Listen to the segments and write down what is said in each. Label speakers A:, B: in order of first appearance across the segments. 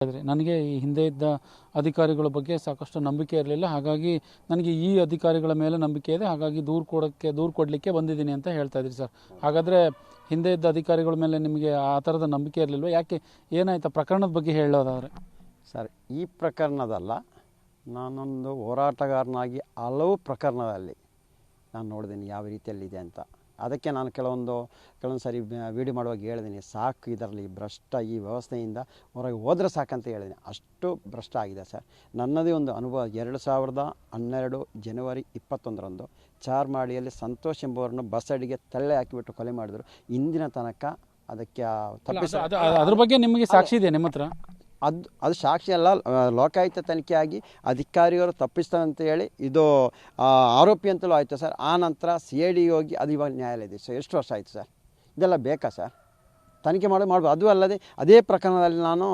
A: ನನಗೆ ಈ ಹಿಂದೆ ಇದ್ದ ಅಧಿಕಾರಿಗಳ ಬಗ್ಗೆ ಸಾಕಷ್ಟು ನಂಬಿಕೆ ಇರಲಿಲ್ಲ. ಹಾಗಾಗಿ ನನಗೆ ಈ ಅಧಿಕಾರಿಗಳ ಮೇಲೆ ನಂಬಿಕೆ ಇದೆ. ಹಾಗಾಗಿ ದೂರು ಕೊಡಲಿಕ್ಕೆ ಬಂದಿದ್ದೀನಿ ಅಂತ ಹೇಳ್ತಾ ಇದ್ರಿ ಸರ್. ಹಾಗಾದರೆ ಹಿಂದೆ ಇದ್ದ ಅಧಿಕಾರಿಗಳ ಮೇಲೆ ನಿಮಗೆ ಆ ಥರದ ನಂಬಿಕೆ ಇರಲಿಲ್ವ? ಯಾಕೆ, ಏನಾಯ್ತು ಪ್ರಕರಣದ ಬಗ್ಗೆ ಹೇಳೋದಾದರೆ?
B: ಸರ್, ಈ ಪ್ರಕರಣದಲ್ಲ, ನಾನೊಂದು ಹೋರಾಟಗಾರನಾಗಿ ಹಲವು ಪ್ರಕರಣದಲ್ಲಿ ನಾನು ನೋಡಿದ್ದೀನಿ ಯಾವ ರೀತಿಯಲ್ಲಿದೆ ಅಂತ. ಅದಕ್ಕೆ ನಾನು ಕೆಲವೊಂದು ಸಾರಿ ವೀಡಿಯೋ ಮಾಡುವಾಗ ಹೇಳಿದ್ದೀನಿ, ಸಾಕು ಇದರಲ್ಲಿ ಭ್ರಷ್ಟ ಈ ವ್ಯವಸ್ಥೆಯಿಂದ ಹೊರಗೆ ಹೋದರೆ ಸಾಕಂತ ಹೇಳಿದ್ದೀನಿ. ಅಷ್ಟು ಭ್ರಷ್ಟ ಆಗಿದೆ ಸರ್. ನನ್ನದೇ ಒಂದು ಅನುಭವ. 2012 ಜನವರಿ 21ರಂದು ಚಾರ್ಮಾಡಿಯಲ್ಲಿ ಸಂತೋಷ್ ಎಂಬುವರನ್ನು ಬಸ್ ಅಡಿಗೆ ತಳ್ಳೆ ಹಾಕಿಬಿಟ್ಟು ಕೊಲೆ ಮಾಡಿದರು. ಇಂದಿನ ತನಕ ಅದಕ್ಕೆ
A: ಅದ್ರ ಬಗ್ಗೆ ನಿಮಗೆ ಸಾಕ್ಷಿ ಇದೆ ನಿಮ್ಮ ಹತ್ರ?
B: ಅದು ಸಾಕ್ಷಿ ಅಲ್ಲ, ಲೋಕಾಯುಕ್ತ ತನಿಖೆಯಾಗಿ ಅಧಿಕಾರಿಯವರು ತಪ್ಪಿಸ್ತಾರೆ ಅಂತ ಹೇಳಿ ಇದು ಆರೋಪಿ ಅಂತಲೂ ಆಯಿತು ಸರ್. ಆ ನಂತರ CID ಹೋಗಿ ಅದು ಇವಾಗ ನ್ಯಾಯಾಲಯ ಇದೆ ಸರ್. ಎಷ್ಟು ವರ್ಷ ಆಯಿತು ಸರ್? ಇದೆಲ್ಲ ಬೇಕಾ ಸರ್? ತನಿಖೆ ಮಾಡ್ಬೋದು. ಅದು ಅಲ್ಲದೆ ಅದೇ ಪ್ರಕರಣದಲ್ಲಿ ನಾನು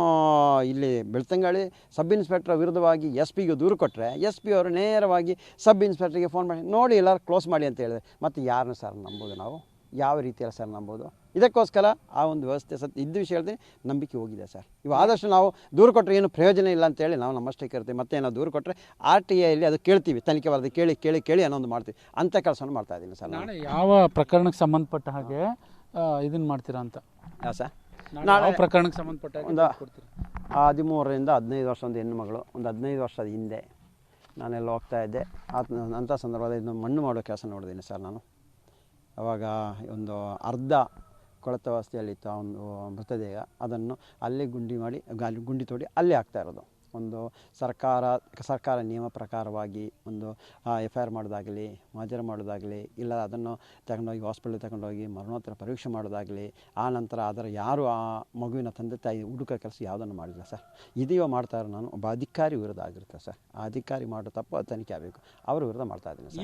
B: ಇಲ್ಲಿ ಬೆಳ್ತಂಗಡಿ ಸಬ್ ಇನ್ಸ್ಪೆಕ್ಟರ್ ವಿರುದ್ಧವಾಗಿ SP ಗೆ ದೂರು ಕೊಟ್ಟರೆ SP ಅವರು ನೇರವಾಗಿ ಸಬ್ ಇನ್ಸ್ಪೆಕ್ಟ್ರಿಗೆ ಫೋನ್ ಮಾಡಿ ನೋಡಿ ಎಲ್ಲರೂ ಕ್ಲೋಸ್ ಮಾಡಿ ಅಂತ ಹೇಳಿದೆ. ಮತ್ತು ಯಾರನ್ನು ಸರ್ ನಂಬೋದು ನಾವು? ಯಾವ ರೀತಿಯಲ್ಲಿ ಸರ್ ನಂಬೋದು? ಇದಕ್ಕೋಸ್ಕರ ಆ ಒಂದು ವ್ಯವಸ್ಥೆ ಇದ್ದ ವಿಷಯ ಹೇಳ್ತೀನಿ, ನಂಬಿಕೆ ಹೋಗಿದೆ ಸರ್. ಇವು ಆದಷ್ಟು ನಾವು ದೂರು ಕೊಟ್ಟರೆ ಏನು ಪ್ರಯೋಜನ ಇಲ್ಲ ಅಂತೇಳಿ ನಾವು ನಮ್ಮಷ್ಟಕ್ಕೆ ಇರ್ತೀವಿ. ಮತ್ತೆ ನಾವು ದೂರು ಕೊಟ್ಟರೆ RTIಯಲ್ಲಿ ಅದು ಕೇಳ್ತೀವಿ, ತನಿಖೆ ವರದಿ ಕೇಳಿ ಅನ್ನೊಂದು ಮಾಡ್ತೀವಿ. ಅಂಥ ಕೆಲಸವನ್ನು ಮಾಡ್ತಾ ಇದ್ದೀನಿ ಸರ್.
A: ನಾಳೆ ಯಾವ ಪ್ರಕರಣಕ್ಕೆ ಸಂಬಂಧಪಟ್ಟ ಹಾಗೆ ಇದನ್ನು ಮಾಡ್ತೀರಾ ಅಂತ?
B: ಹಾಂ ಸರ್,
A: ನಾಳೆ ಪ್ರಕರಣಕ್ಕೆ ಸಂಬಂಧಪಟ್ಟ
B: ಒಂದು 13ರಿಂದ 15 ವರ್ಷ ಒಂದು ಹೆಣ್ಣು ಮಗಳು, ಒಂದು 15 ವರ್ಷದ ಹಿಂದೆ ನಾನೆಲ್ಲ ಹೋಗ್ತಾ ಇದ್ದೆ. ಅಂಥ ಸಂದರ್ಭದಲ್ಲಿ ಇದನ್ನು ಮಣ್ಣು ಮಾಡೋ ಕೆಲಸ ನೋಡಿದ್ದೀನಿ ಸರ್ ನಾನು. ಆವಾಗ ಒಂದು ಅರ್ಧ ಕೊಳೆತ ಅವಸ್ಥೆಯಲ್ಲಿತ್ತು ಆ ಒಂದು ಮೃತದೇಹ. ಅದನ್ನು ಅಲ್ಲೇ ಗುಂಡಿ ತೋಡಿ ಅಲ್ಲೇ ಹಾಕ್ತಾ ಇರೋದು. ಒಂದು ಸರ್ಕಾರ ನಿಯಮ ಪ್ರಕಾರವಾಗಿ ಒಂದು FIR ಮಾಡೋದಾಗಲಿ, ಮಾಜರ ಮಾಡೋದಾಗಲಿ, ಇಲ್ಲ ಅದನ್ನು ತಗೊಂಡೋಗಿ ಹಾಸ್ಪಿಟಲ್ಗೆ ತಗೊಂಡೋಗಿ ಮರಣೋತ್ತರ ಪರೀಕ್ಷೆ ಮಾಡೋದಾಗಲಿ, ಆ ನಂತರ ಅದರ ಯಾರು ಆ ಮಗುವಿನ ತಂದೆ ತಾಯಿ ಹುಡುಕೋ ಕೆಲಸ ಯಾವುದನ್ನು ಮಾಡಿಲ್ಲ ಸರ್. ಇದೀವ ಮಾಡ್ತಾ ಇರೋ ನಾನು ಒಬ್ಬ ಅಧಿಕಾರಿ ವಿರುದ್ಧ ಆಗಿರುತ್ತೆ ಸರ್. ಆ ಅಧಿಕಾರಿ ಮಾಡೋ ತಪ್ಪು ತನಿಖೆ ಆಗಬೇಕು, ಅವ್ರ ವಿರುದ್ಧ ಮಾಡ್ತಾ ಇದ್ದೀನಿ ಸರ್.